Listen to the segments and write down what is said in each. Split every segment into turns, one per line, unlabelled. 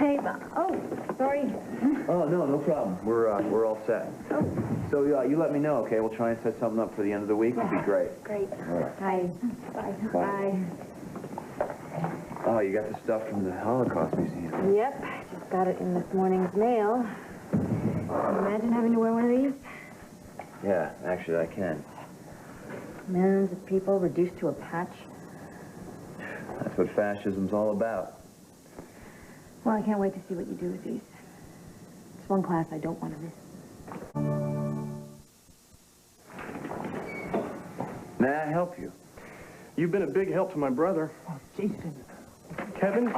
Hey, oh, sorry.
Oh, no problem. We're all set.
Oh.
So, you let me know, okay? We'll try and set something up for the end of the week. It'll be great.
Great.
All right.
Bye. Bye.
Oh, you got the stuff from the Holocaust Museum.
Yep. Just got it in this morning's mail. Can you imagine having to wear one of these?
Yeah, actually, I can.
Millions of people reduced to a patch.
That's what fascism's all about.
Well, I can't wait to see what you do with these. It's one class I don't want to miss.
May I help you?
You've been a big help to my brother.
Oh, Jason.
Kevin,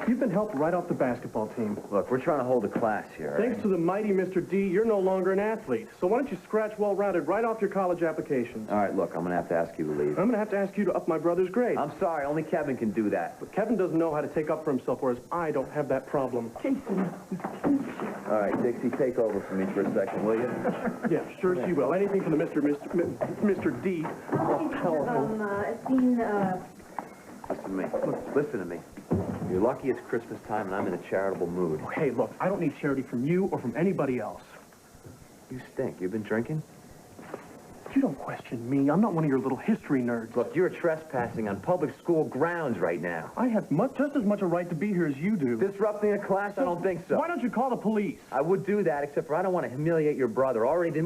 you've been helped right off the basketball team.
Look, we're trying to hold a class here, all
Thanks
right?
to the mighty Mr. D, you're no longer an athlete. So why don't you scratch well-rounded right off your college applications?
All right, look, I'm going to have to ask you to leave.
I'm going to have to ask you to up my brother's grade.
I'm sorry, only Kevin can do that.
But Kevin doesn't know how to take up for himself, whereas I don't have that problem.
Jason.
All right, Dixie, take over for me for a second, will you?
Yeah, sure she will. Anything for the Mr. D. Oh, powerful.
Listen to me. Look, listen to me. You're lucky it's Christmas time and I'm in a charitable mood.
Oh, hey, look, I don't need charity from you or from anybody else.
You stink. You've been drinking?
You don't question me. I'm not one of your little history nerds.
Look, you're trespassing on public school grounds right now.
I have just as much a right to be here as you do.
Disrupting a class? I don't think so.
Why don't you call the police?
I would do that, except for I don't want to humiliate your brother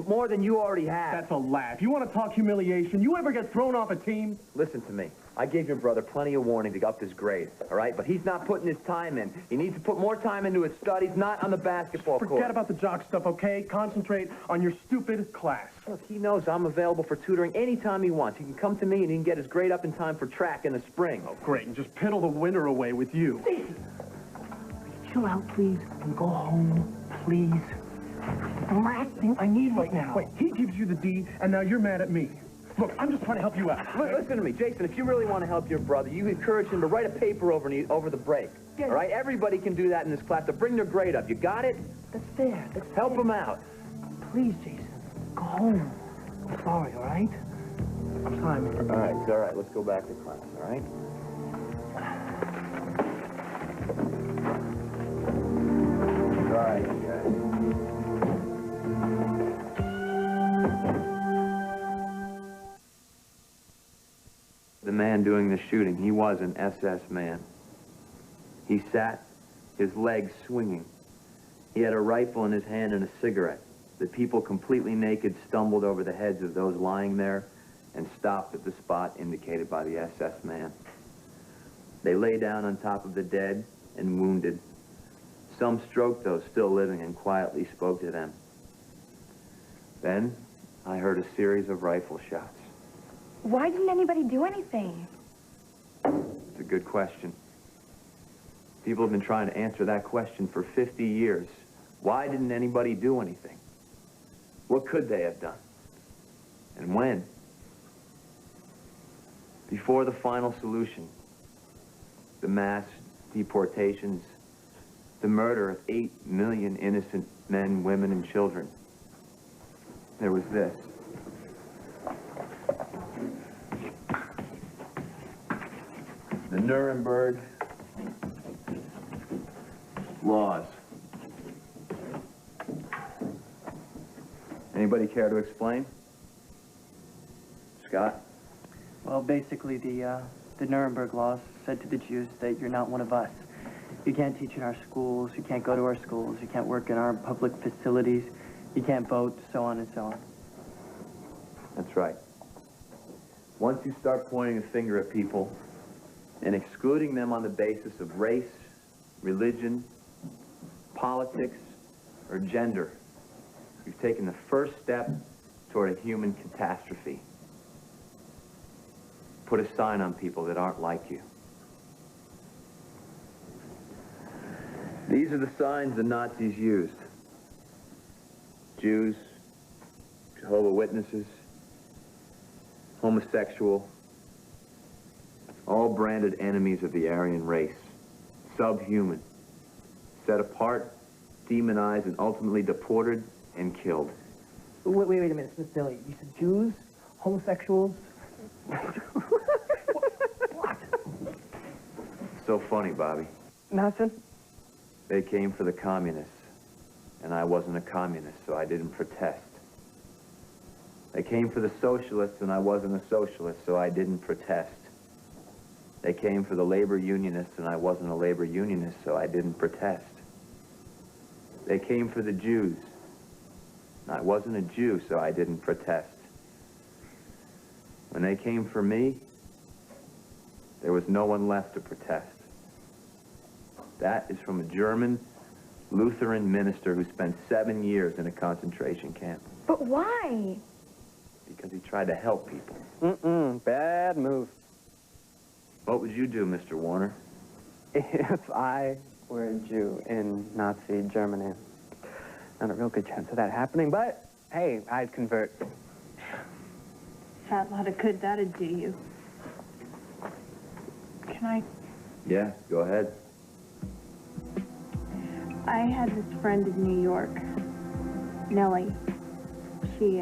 more than you already have.
That's a laugh. You want to talk humiliation? You ever get thrown off a team?
Listen to me. I gave your brother plenty of warning to up his grade, all right? But he's not putting his time in. He needs to put more time into his studies, not on the basketball court.
Forget about the jock stuff, okay? Concentrate on your stupid class.
Look, he knows I'm available for tutoring anytime he wants. He can come to me and he can get his grade up in time for track in the spring.
Oh, great. And just piddle the winter away with you.
Chill out, please, and go home, please. The last thing I need right now.
Wait, he gives you the D, and now you're mad at me. Look, I'm just trying to help you out.
Listen to me, Jason. If you really want to help your brother, you encourage him to write a paper over the break.
Yeah.
All right? Everybody can do that in this class to bring their grade up. You got it?
That's fair. That's
Help
fair.
him out.
Please, Jason, go home. I'm sorry, all right? I'm sorry, Mr.
All right, it's all right. Let's go back to class, all right? All right, you guys. The man doing the shooting, he was an SS man. He sat, his legs swinging. He had a rifle in his hand and a cigarette. The people completely naked stumbled over the heads of those lying there and stopped at the spot indicated by the SS man. They lay down on top of the dead and wounded. Some stroked those still living and quietly spoke to them. Then I heard a series of rifle shots.
Why didn't anybody do anything?
It's a good question. People have been trying to answer that question for 50 years. Why didn't anybody do anything? What could they have done? And when? Before the final solution, the mass deportations, the murder of 8 million innocent men, women, and children, there was this. The Nuremberg laws. Anybody care to explain? Scott?
Well, basically, the Nuremberg laws said to the Jews that you're not one of us. You can't teach in our schools, you can't go to our schools, you can't work in our public facilities, you can't vote, so on and so on.
That's right. Once you start pointing a finger at people and excluding them on the basis of race, religion, politics, or gender, you've taken the first step toward a human catastrophe. Put a sign on people that aren't like you. These are the signs the Nazis used. Jews, Jehovah's Witnesses, homosexual, all branded enemies of the Aryan race, subhuman, set apart, demonized, and ultimately deported and killed.
Wait a minute, Miss Billy. You said Jews, homosexuals?
So funny, Bobby.
Nothing.
They came for the communists, and I wasn't a communist, so I didn't protest. They came for the socialists, and I wasn't a socialist, so I didn't protest. They came for the labor unionists, and I wasn't a labor unionist, so I didn't protest. They came for the Jews. And I wasn't a Jew, so I didn't protest. When they came for me, there was no one left to protest. That is from a German Lutheran minister who spent 7 years in a concentration camp.
But why?
Because he tried to help people.
Bad move.
What would you do, Mr. Warner?
If I were a Jew in Nazi Germany, not a real good chance of that happening, but hey, I'd convert.
Fat lot of good that'd do you. Can I?
Yeah, go ahead.
I had this friend in New York, Nellie. She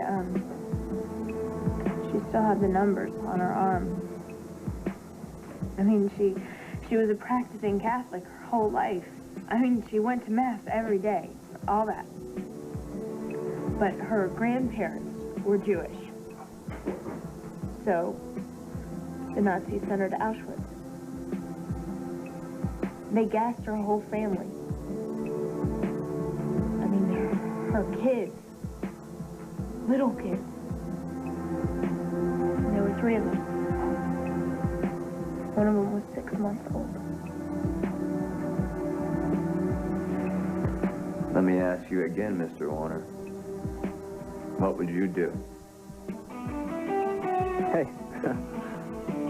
still had the numbers on her arm. I mean, she was a practicing Catholic her whole life. I mean, she went to Mass every day, all that. But her grandparents were Jewish. So, the Nazis sent her to Auschwitz. They gassed her whole family. I mean, her kids. Little kids. And there were 3 of them. One of them was 6 months old.
Let me ask you again, Mr. Warner. What would you do?
Hey,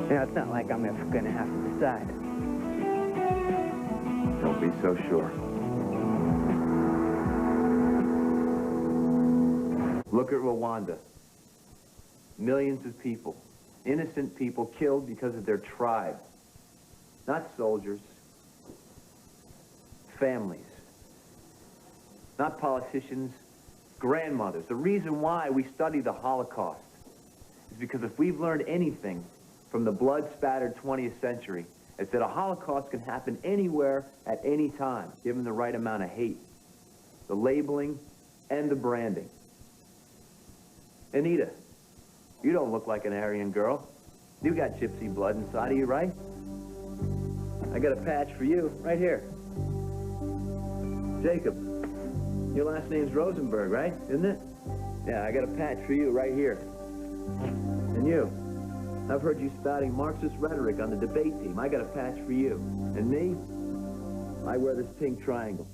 it's not like I'm ever gonna have to decide.
Don't be so sure. Look at Rwanda. Millions of people, innocent people killed because of their tribe. Not soldiers. Families. Not politicians. Grandmothers. The reason why we study the Holocaust is because if we've learned anything from the blood-spattered 20th century, it's that a Holocaust can happen anywhere at any time, given the right amount of hate, the labeling, and the branding. Anita, you don't look like an Aryan girl. You got gypsy blood inside of you, right? I got a patch for you, right here. Jacob, your last name's Rosenberg, right? Isn't it? Yeah, I got a patch for you right here. And you, I've heard you spouting Marxist rhetoric on the debate team. I got a patch for you. And me, I wear this pink triangle.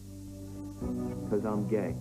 Because I'm gay.